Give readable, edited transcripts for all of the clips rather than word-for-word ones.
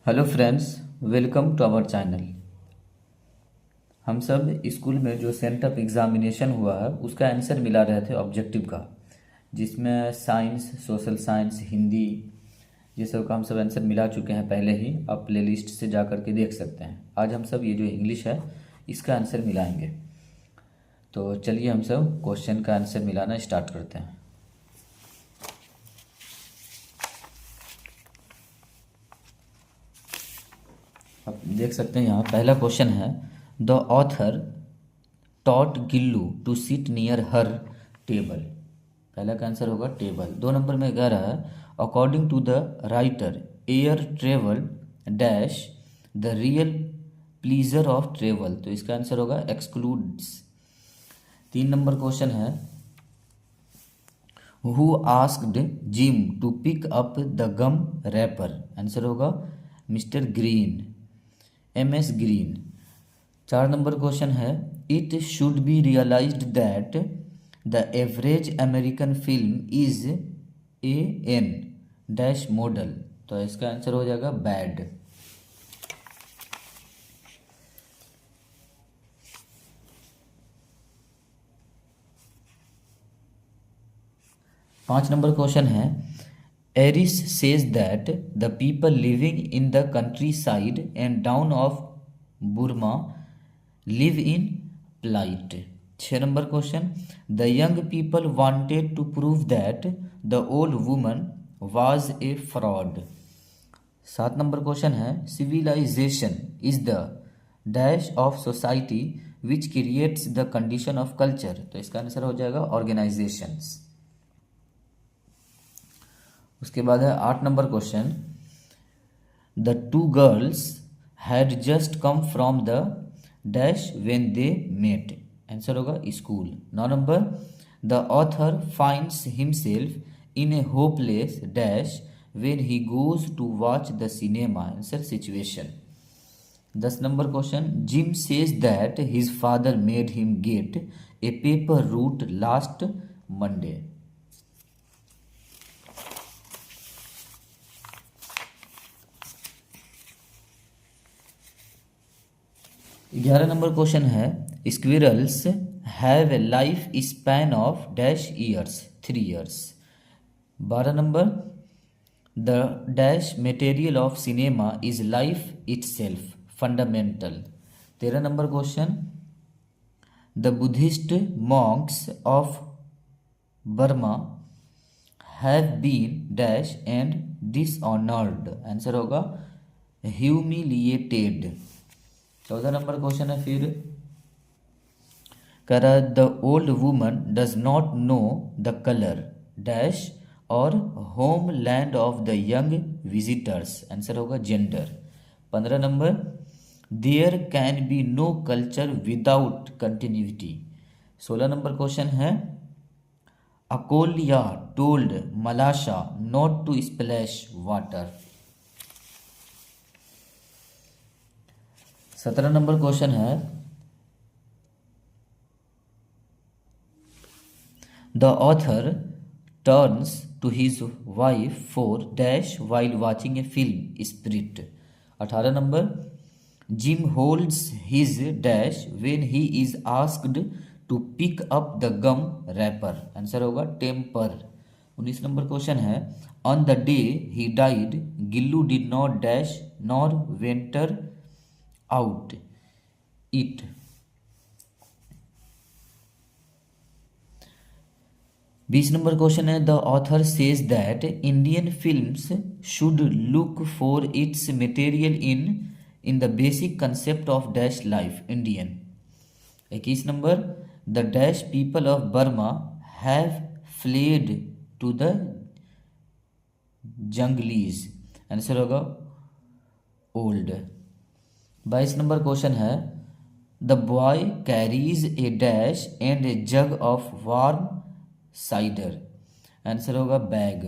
Hello friends, welcome to our channel. हम सब school में जो सेंटअप एग्जामिनेशन हुआ है उसका आंसर मिला रहे थे ऑब्जेक्टिव का, जिसमें साइंस, सोशल साइंस, हिंदी, ये सब का हम सब आंसर मिला चुके हैं पहले ही। आप प्लेलिस्ट से जा कर के देख सकते हैं। आज हम सब ये जो इंग्लिश है इसका आंसर मिलाएंगे। तो चलिए हम सब क्वेश्चन का आंसर मिलाना स्टार्ट करते हैं। आप देख सकते हैं यहाँ पहला क्वेश्चन है, the author taught Gillu to sit near her table. पहला का आंसर होगा टेबल। 2 नंबर में कह रहा है, according to the writer air travel dash the real pleasure of travel. तो इसका आंसर होगा एक्सक्लूड्स। 3 नंबर क्वेश्चन है, who asked Jim to pick up the gum wrapper. Answer होगा mister Green, MS Green. 4 number question है, it should be realised that the average American film is a an dash model. तो इसका answer हो जाएगा bad. 5 number question है, एरिस says that the people living in the country side and down of Burma live in plight. 6 number question, the young people wanted to prove that the old woman was a fraud. 7 number question है, civilisation is the dash of society which creates the condition of culture. तो इसका answer हो जाएगा organisations. उसके बाद है 8 number question, the two girls had just come from the dash when they met. Answer होगा school. 9 number, the author finds himself in a hopeless dash when he goes to watch the cinema. Answer situation. 10 number question, Jim says that his father made him get a paper route last Monday. 11 number question है, squirrels have a life span of dash years 3 years. 12 number, the dash material of cinema is life itself fundamental. 13 number question, the Buddhist monks of Burma have been dash and dishonoured. Answer होगा humiliated. 14 number question है, फिर कह रहा है, the old woman does not know the colour dash or home land of the young visitors. Answer होगा gender. 15 number, there can be no culture without continuity. 16 number question है, Akulya told मलाशा not to splash water. 17 number question है, the author turns to his wife for dash while watching a film spirit. 18 number, Jim holds his dash when he is asked to pick up the gum wrapper. Answer होगा temper. 19 number question है, on the day he died Gillu did not dash nor venture out it. 20 number question है, the author says that Indian films should look for its material in the basic concept of dash life Indian. 21 number, the dash people of Burma have fled to the jungles. Answer होगा old. 22 number question है, the boy carries a dash and a jug of warm cider. Answer होगा bag.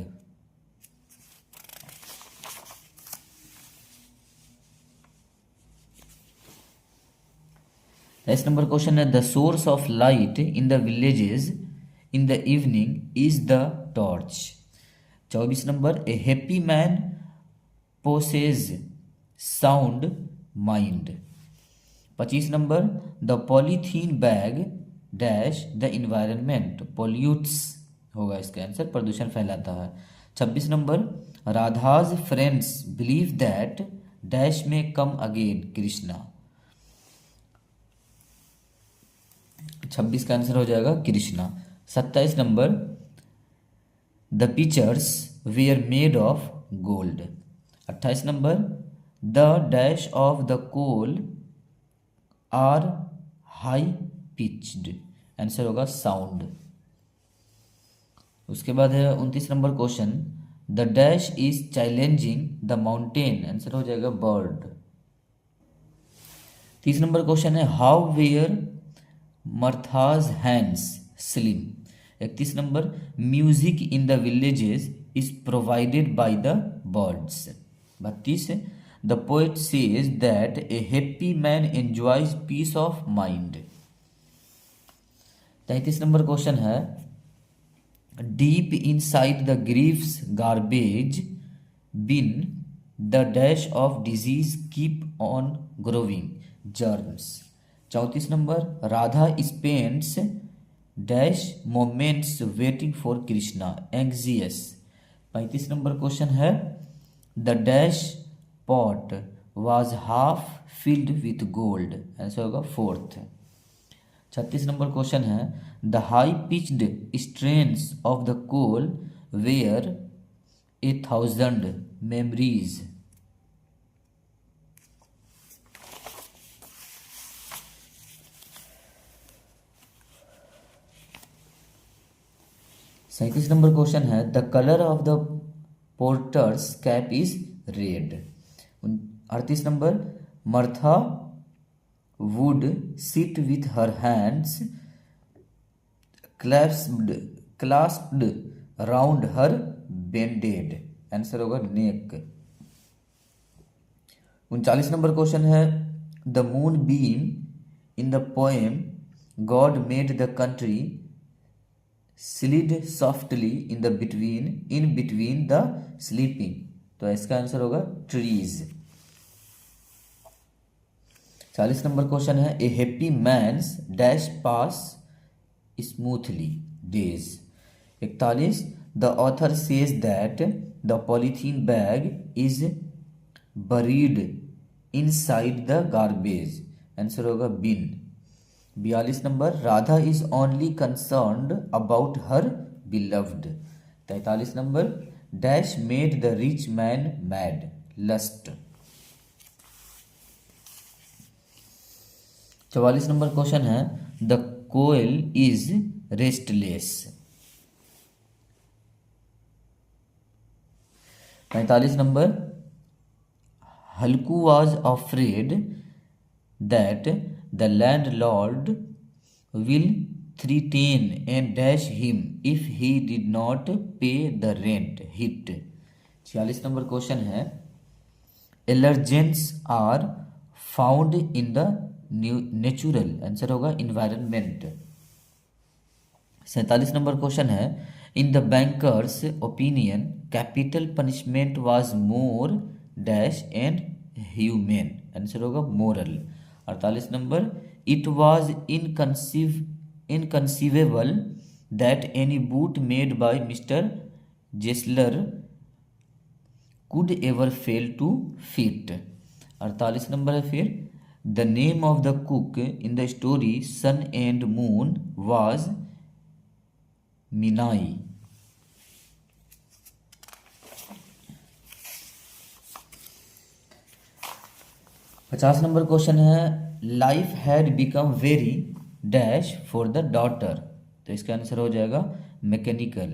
23 number question है, the source of light in the villages in the evening is the torch. 24 number, a happy man possesses sound mind. 25 number, the polythene bag dash the environment pollutes होगा इसका answer, प्रदूषण फैलाता है। 26 number, Radha's friends believe that dash may come again Krishna. 26 का answer हो जाएगा Krishna. 27 number, the pictures were made of gold. 28 number, the dash of the koel are high pitched, answer होगा sound. उसके बाद है 29 number question, the dash is challenging the mountain, answer हो जाएगा bird. 30 number question है, how were Martha's hands slim. 31 number, music in the villages is provided by the birds. 32, the poet says that a happy man enjoys peace of mind. 33 number question है, deep inside the griefs garbage bin the dash of disease keep on growing germs. 34 number, Radha spends dash moments waiting for Krishna anxious. 35 number question है, the dash pot was half filled with gold, answer होगा fourth. 36 number question है, the high pitched strains of the koel were 1,000 memories. 37 number question है, the colour of the porter's cap is red. 38 number, Martha would sit with her hands clasped round her bended, answer होगा neck. 39 number question है, the moon beam in the poem God made the country slid softly in between the sleeping, तो इसका answer होगा trees. 40 number question है, a happy man's dash pass smoothly days. 41, the author says that the polythene bag is buried inside the garbage, answer होगा bin. 42 number, Radha is only concerned about her beloved. 43 number, dash made the rich man mad lust. 44 number question है, the koel is restless. 45 number, Halku was afraid that the landlord will threaten and dash him if he did not pay the rent hit. 46 number question है, allergens are found in the natural, answer होगा environment. 47 number question है, in the banker's opinion capital punishment was more dash and humane, answer होगा moral. 48 number, it was inconceivable that any boot made by mister Gessler could ever fail to fit. 48 number है फिर, the name of the cook in the story sun and moon was Minnie. 50 number question है, life had become very dash for the daughter, तो इसका answer हो जाएगा mechanical.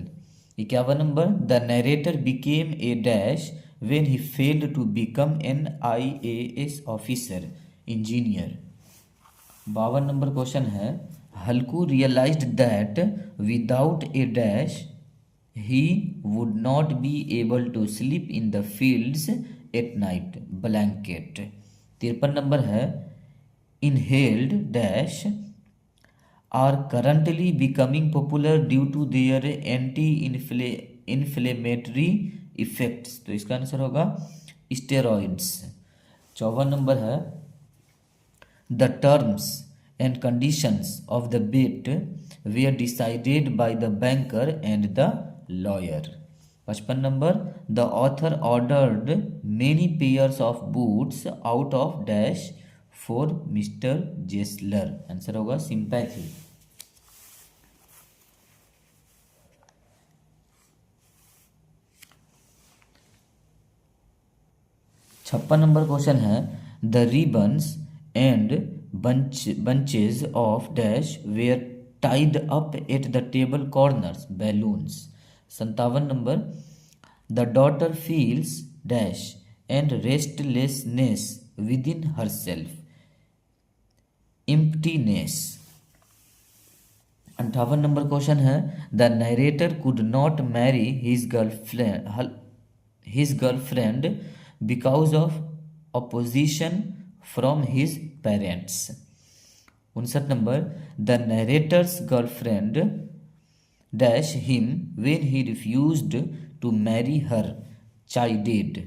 51 number, the narrator became a dash when he failed to become an IAS officer engineer. 52 number question है, Halku realised that without a dash he would not be able to sleep in the fields at night blanket. 53 number है, inhaled dash are currently becoming popular due to their anti inflammatory effects, तो इसका answer होगा steroids. 54 number है the terms and conditions of the bet were decided by the banker and the lawyer. 55 number the author ordered many pairs of boots out of dash for mister Gessler. Answer होगा sympathy. 56 number question है the ribbons and bunches of dash were tied up at the table corners balloons. 57 number the daughter feels dash and restlessness within her self emptiness. 58 number question है the narrator could not marry his girlfriend because of opposition from his parents। 59 number the narrator's girlfriend dash him when he refused to marry her chided।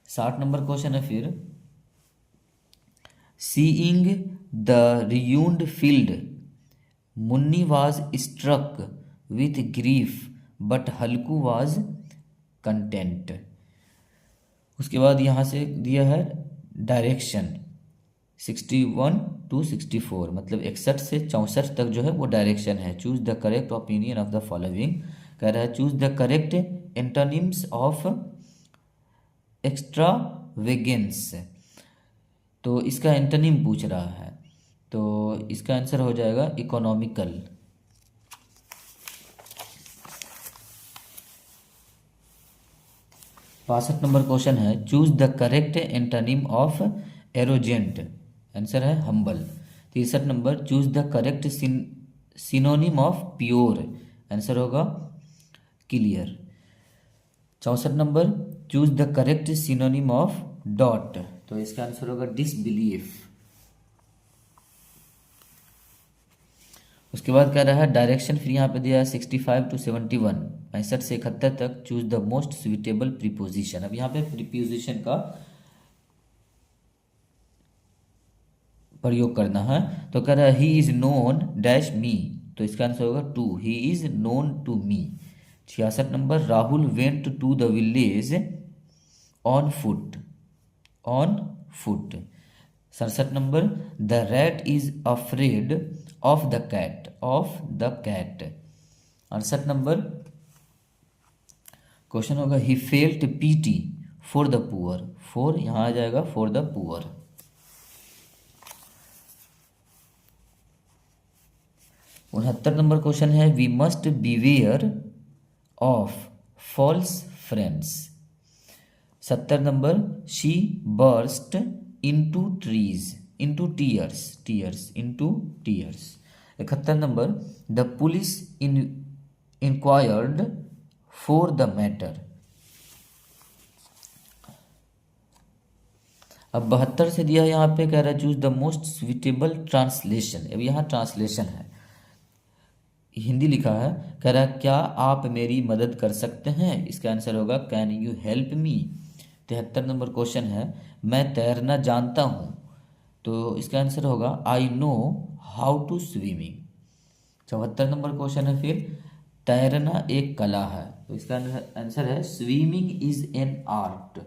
60 number question है फिर seeing the ruined field Munni was struck with grief but Halku was content। उसके बाद यहाँ से दिया है direction 61 to 64 मतलब 61 से 64 तक जो है वो डायरेक्शन है। Choose the correct opinion of the following कह रहा है choose the correct antonyms of extravagance. तो इसका एंटोनिम पूछ रहा है तो इसका आंसर हो जाएगा इकोनॉमिकल। 62 नंबर क्वेश्चन है choose the correct antonym of arrogant. Answer है humble. 63 number choose the correct synonym of pure. Answer होगा clear. 64 number choose the correct synonym of dot तो इसका आंसर होगा डिसबिलीफ। उसके बाद कह रहा है डायरेक्शन फिर यहाँ पे दिया है 65 to 71 65 से 71 तक choose the most suitable preposition. अब यहाँ पे प्रीपोजिशन का प्रयोग करना है तो कह रहा है he is known dash me तो इसका आंसर होगा to he is known to me. 66 number Rahul went to the village on foot 67 number the rat is afraid of the cat 68 number question होगा he felt pity for the poor for यहां आ जाएगा for the poor. 69 number question है we must beware of false friends. 70 number she burst into tears 71 number the police inquired for the matter. अब 72 से दिया यहाँ पे कह रहा है choose the most suitable translation. अब यहाँ ट्रांसलेशन है हिंदी लिखा है कह रहा है क्या आप मेरी मदद कर सकते हैं इसका आंसर होगा can you help me. 73 number question है मैं तैरना जानता हूँ तो इसका आंसर होगा I know how to swimming. 74 number question है फिर तैरना एक कला है तो इसका आंसर है स्विमिंग इज एन आर्ट।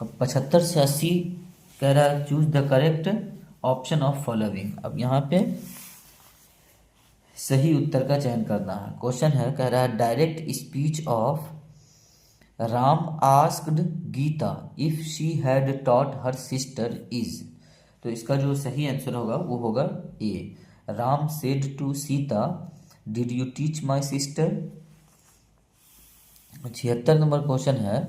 अब 75 से 80 कह रहा है choose the correct option of following. अब यहाँ पे सही उत्तर का चयन करना है। क्वेश्चन है कह रहा है direct speech of Ram asked Gita if she had taught her sister is तो इसका जो सही आंसर होगा वो होगा A Ram said to Sita did you teach my sister. 76 number question है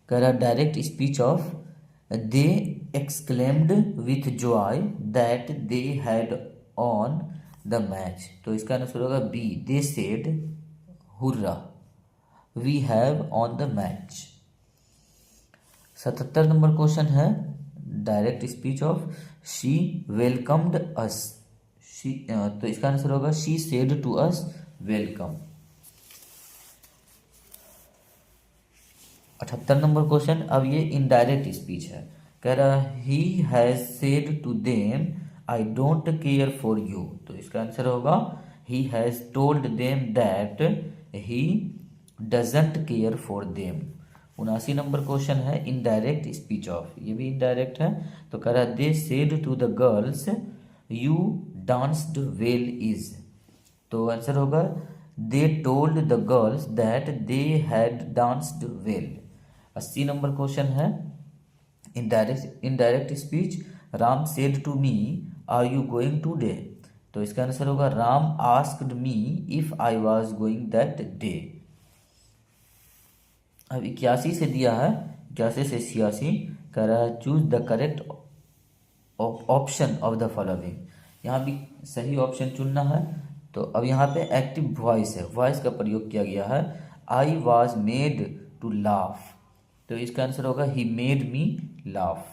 कह रहा direct speech of they exclaimed with joy that they had won the match तो इसका आंसर होगा B they said hurrah we have won the match. 77 number question है direct speech of she welcomed us. She तो इसका answer होगा she said to us welcome. 78 number question, अब ये indirect speech है। कह रहा he has said to them I don't care for you. तो इसका आंसर होगा he has told them that he doesn't care for them. 79 number question है indirect speech of, ये भी इनडायरेक्ट है। तो कह रहा they said to the girls you danced well is. तो आंसर होगा they told the girls that they had danced well. 80 number question है indirect speech, Ram said to me are you going today. तो इसका answer होगा Ram asked me if I was going that day. अब 81 से दिया है, 81 से 86 कह रहा है choose the correct option of the following. यहाँ भी सही ऑप्शन चुनना है। तो अब यहाँ पे एक्टिव वॉइस है, वॉइस का प्रयोग किया गया है। I was made to laugh. तो इसका आंसर होगा ही मेड मी लाफ।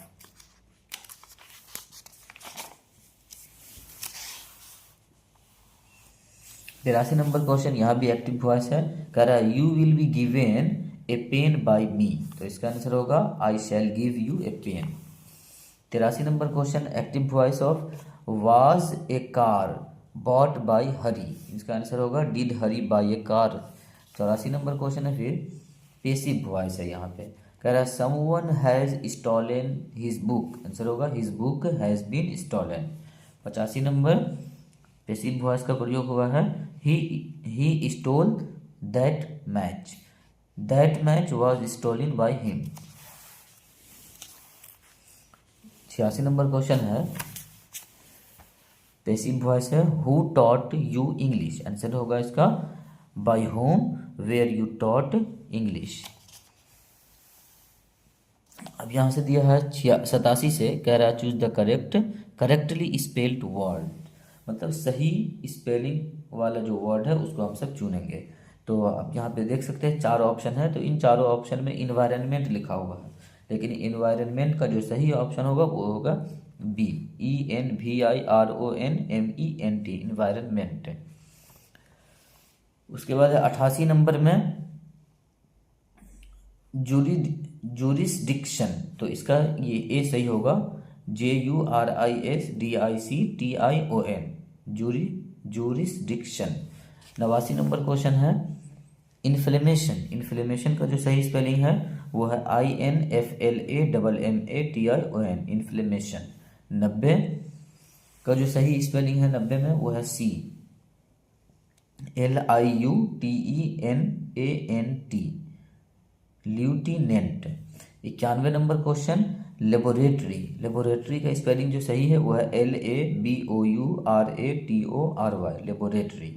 तिरासी नंबर क्वेश्चन, यहाँ भी एक्टिव वॉइस है। कह रहा है you will be given a pen by me. तो इसका आंसर होगा I shall give you a pen. 83 number question active voice of was a car bought by Hari. इसका आंसर होगा did Hari buy a car. 84 number question है फिर passive voice है। यहाँ पे कह रहा है someone has stolen his book. Answer होगा his book has been stolen. 85 number passive voice का प्रयोग हुआ है he stole that match. That match was stolen by him. 86 number question है पेसिव वॉइस है who taught you English. Answer होगा इसका by whom were you taught English. अब यहाँ से दिया है 87 से कह रहा है choose the correctly spelled word, मतलब सही स्पेलिंग वाला जो वर्ड है उसको हम सब चुनेंगे। तो अब यहाँ पे देख सकते हैं 4 ऑप्शन है, तो इन चारों ऑप्शन में इन्वायरमेंट लिखा हुआ है, लेकिन इन्वायरमेंट का जो सही ऑप्शन होगा वो होगा बी, ENVIRONMENT, इन्वायरमेंट। उसके बाद 88 नंबर में जूरिसडिक्शन। तो इसका ये ए सही होगा JURISDICTION, जूरिसडिक्शन। 89 नंबर क्वेश्चन है इन्फ्लेमेशन। इन्फ्लेमेशन का जो सही स्पेलिंग है वो है INFLAMMATION, इन्फ्लेमेशन। 90 का जो सही स्पेलिंग है 90 में वो है CLIUTENANT, lieutenant. 91 number question laboratory. Laboratory का स्पेलिंग जो सही है वो है LABOURATORY, laboratory.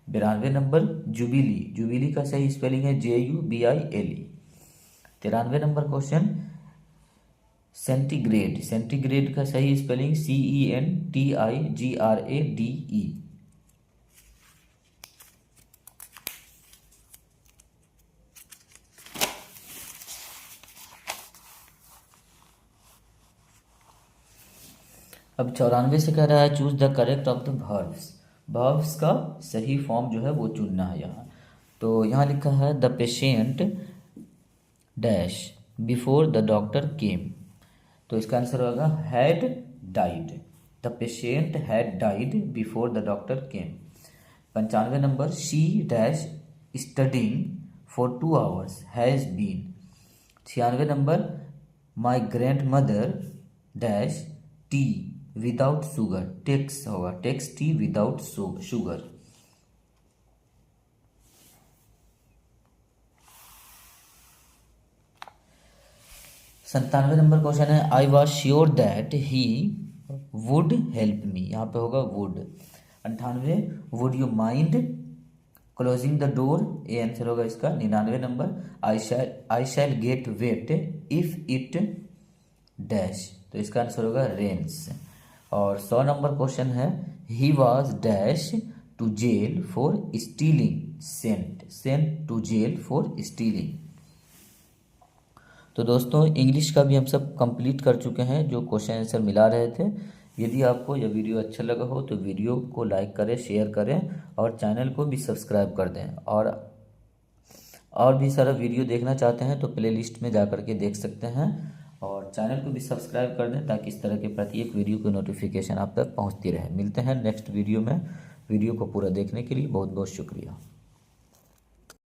92 number jubilee. Jubilee का सही स्पेलिंग है JUBILE। 93 number question centigrade. Centigrade का सही स्पेलिंग CENTIGRADE। अब 94 से कह रहा है choose the correct of the verbs. Verbs का सही फॉर्म जो है वो चुनना है यहाँ। तो यहाँ लिखा है the patient dash before the doctor came. तो इसका आंसर होगा had died. The patient had died before the doctor came. 95 number she dash studying for 2 hours has been. 96 number my grandmother dash tea without sugar, takes होगा takes tea without sugar. सत्तानवे number question है I was sure that he would help me. यहाँ पे होगा would. 98 would you mind closing the door, ये answer होगा इसका। 99 number I shall get wet if it dash, तो इसका आंसर होगा रेन्स। और 100 नंबर क्वेश्चन है he was dash to jail for stealing, sent to jail for stealing. तो दोस्तों इंग्लिश का भी हम सब कंप्लीट कर चुके हैं, जो क्वेश्चन आंसर मिला रहे थे। यदि आपको यह वीडियो अच्छा लगा हो तो वीडियो को लाइक करें, शेयर करें और चैनल को भी सब्सक्राइब कर दें। और भी सारा वीडियो देखना चाहते हैं तो प्लेलिस्ट में जा कर के देख सकते हैं, और चैनल को भी सब्सक्राइब कर दें ताकि इस तरह के प्रत्येक वीडियो की नोटिफिकेशन आप तक पहुंचती रहे। मिलते हैं नेक्स्ट वीडियो में। वीडियो को पूरा देखने के लिए बहुत बहुत शुक्रिया।